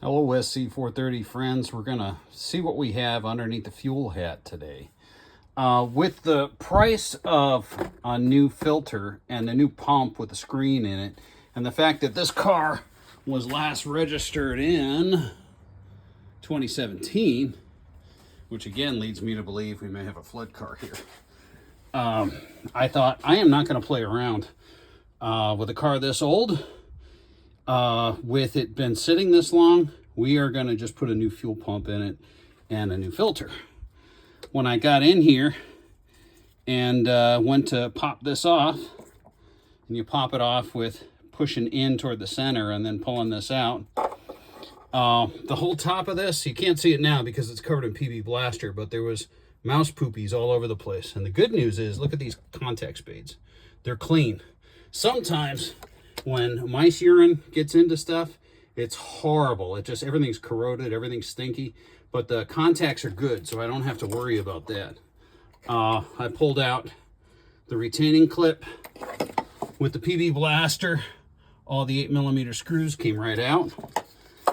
Hello SC430 friends, we're going to see what we have underneath the fuel hat today. With the price of a new filter and a new pump with a screen in it, and the fact that this car was last registered in 2017, which again leads me to believe we may have a flood car here. I thought I am not going to play around with a car this old. With it been sitting this long, we are going to just put a new fuel pump in it and a new filter. When I got in here and went to pop this off, and you pop it off with pushing in toward the center and then pulling this out, the whole top of this, you can't see it now because it's covered in PB Blaster, but there was mouse poopies all over the place. And the good news is, look at these contact spades. They're clean. Sometimes when mice urine gets into stuff, it's horrible. It just, everything's corroded, everything's stinky, but the contacts are good, so I don't have to worry about that. I pulled out the retaining clip with the PB Blaster. All the 8mm screws came right out.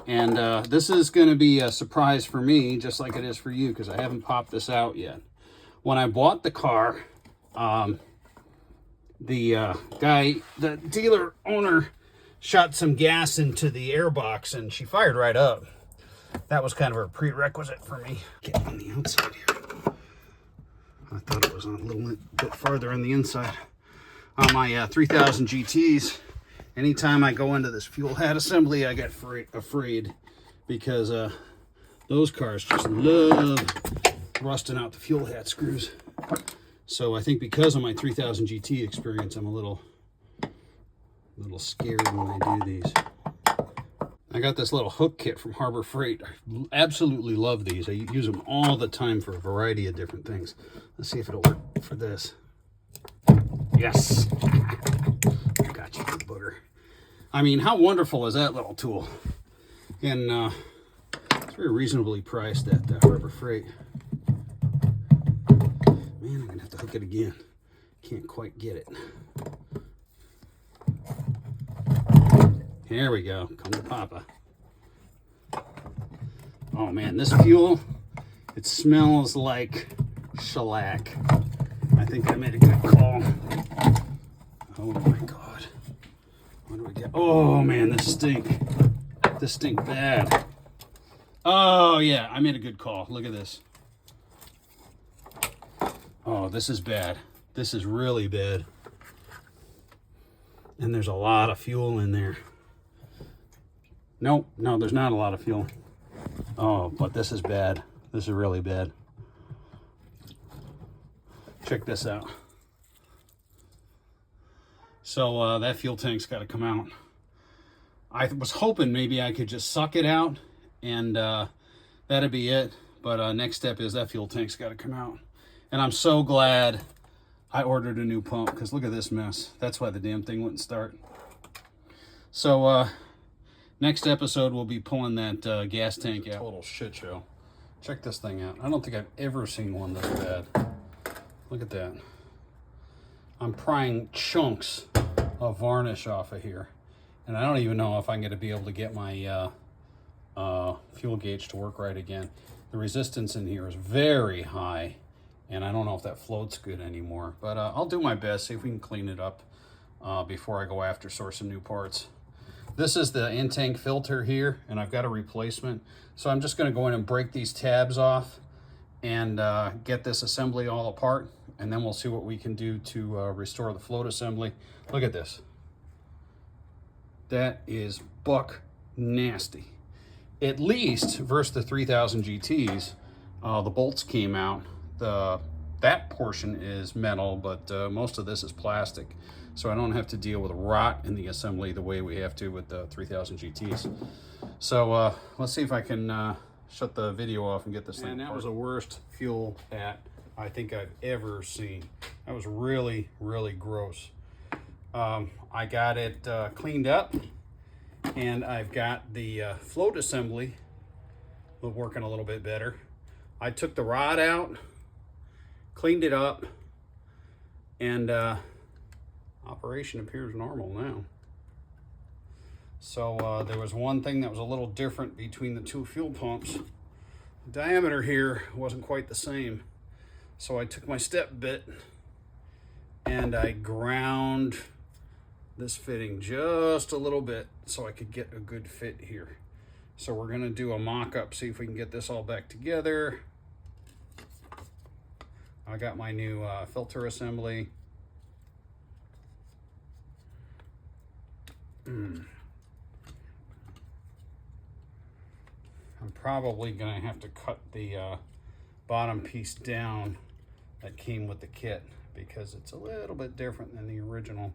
And this is going to be a surprise for me, just like it is for you, because I haven't popped this out yet. When I bought the car, the dealer owner shot some gas into the airbox and she fired right up. That was kind of a prerequisite for me. Get on the outside here. I thought it was a little bit farther on the inside. On my 3000 GTs, anytime I go into this fuel hat assembly, I get afraid because those cars just love rusting out the fuel hat screws. So I think because of my 3000 GT experience, I'm a little scared when I do these. I got this little hook kit from Harbor Freight. I absolutely love these. I use them all the time for a variety of different things. Let's see if it'll work for this. Yes. Got you, big booger. I mean, how wonderful is that little tool? And it's very reasonably priced at Harbor Freight. Man, I'm gonna have to hook it again. Can't quite get it. Here we go. Come to Papa. Oh man, this fuel, it smells like shellac. I think I made a good call. Oh my God. What do we get? Oh man, this stink. This stink bad. Oh yeah, I made a good call. Look at this. Oh, this is bad. This is really bad. And there's a lot of fuel in there. Nope, no, there's not a lot of fuel. Oh, but this is bad. This is really bad. Check this out. So that fuel tank's got to come out. I was hoping maybe I could just suck it out and that'd be it. But next step is that fuel tank's got to come out. And I'm so glad I ordered a new pump, because look at this mess. That's why the damn thing wouldn't start. So next episode we'll be pulling that gas tank out. Total shit show. Check this thing out. I don't think I've ever seen one this bad. Look at that. I'm prying chunks of varnish off of here. And I don't even know if I'm going to be able to get my fuel gauge to work right again. The resistance in here is very high. And I don't know if that floats good anymore. But I'll do my best, see if we can clean it up before I go after sourcing new parts. This is the in-tank filter here, and I've got a replacement. So I'm just going to go in and break these tabs off and get this assembly all apart. And then we'll see what we can do to restore the float assembly. Look at this. That is buck nasty. At least versus the 3000 GTs, the bolts came out. That portion is metal, but most of this is plastic. So I don't have to deal with rot in the assembly the way we have to with the 3000 GTs. So let's see if I can shut the video off and get this thing apart. And that was the worst fuel hat I think I've ever seen. That was really, really gross. I got it cleaned up, and I've got the float assembly working a little bit better. I took the rod out, cleaned it up, and operation appears normal now. So there was one thing that was a little different between the two fuel pumps. The diameter here wasn't quite the same. So I took my step bit and I ground this fitting just a little bit so I could get a good fit here. So we're gonna do a mock-up, see if we can get this all back together. I got my new filter assembly. I'm probably gonna have to cut the bottom piece down that came with the kit because it's a little bit different than the original.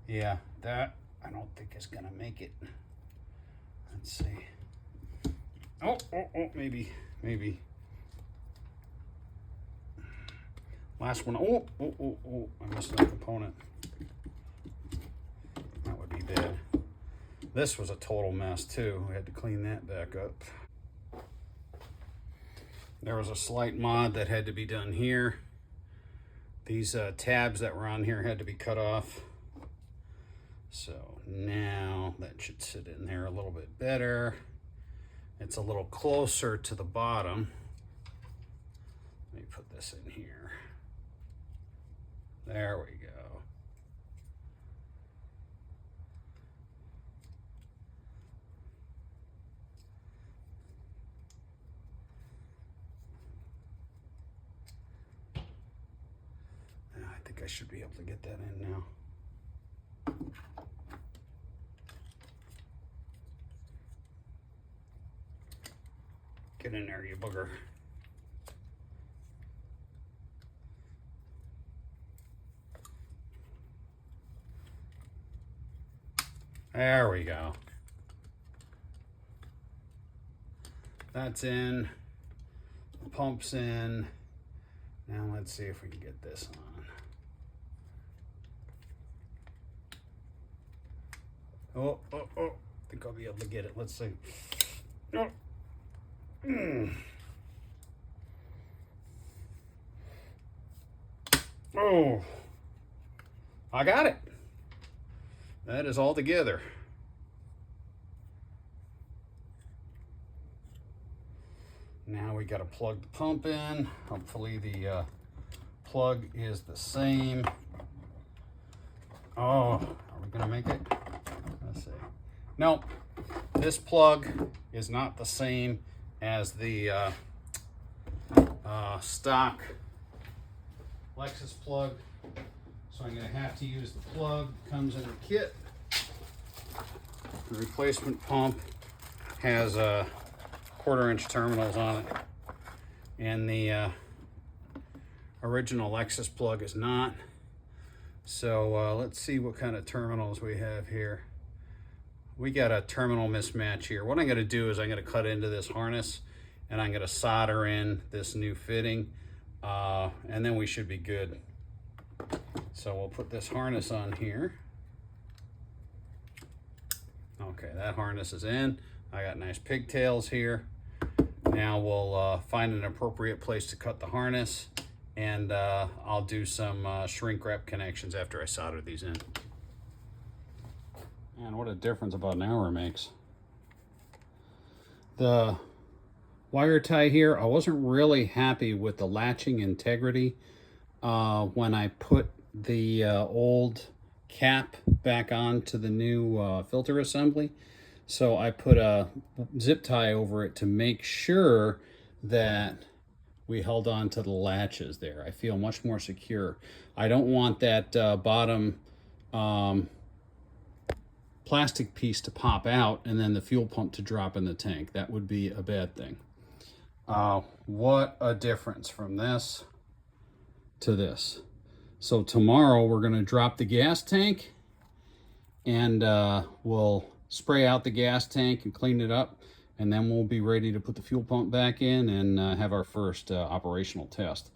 Yeah, that I don't think is gonna make it. Let's see. Oh, maybe. Last one. Oh, I missed that component. That would be bad. This was a total mess too. We had to clean that back up. There was a slight mod that had to be done here. These tabs that were on here had to be cut off. So now that should sit in there a little bit better. It's a little closer to the bottom. Let me put this in here. There we go. I think I should be able to get that in now. Get in there, you booger. There we go. That's in. The pump's in. Now let's see if we can get this on. Oh. I think I'll be able to get it. Let's see. Oh. Oh, I got it. That is all together. Now we got to plug the pump in. Hopefully the plug is the same. Oh, are we gonna make it? Let's see. Nope, this plug is not the same as the stock Lexus plug, so I'm going to have to use the plug that comes in the kit. The replacement pump has 1/4-inch terminals on it, and the original Lexus plug is not. So let's see what kind of terminals we have here. We got a terminal mismatch here. What I'm going to do is I'm going to cut into this harness and I'm going to solder in this new fitting, and then we should be good. So we'll put this harness on here. Okay, that harness is in. I got nice pigtails here. Now we'll find an appropriate place to cut the harness, and I'll do some shrink wrap connections after I solder these in. Man, what a difference about an hour makes. The wire tie here, I wasn't really happy with the latching integrity when I put the old cap back on to the new filter assembly. So I put a zip tie over it to make sure that we held on to the latches there. I feel much more secure. I don't want that bottom plastic piece to pop out and then the fuel pump to drop in the tank. That would be a bad thing. What a difference from this to this. So tomorrow we're going to drop the gas tank, and we'll spray out the gas tank and clean it up, and then we'll be ready to put the fuel pump back in and have our first operational test.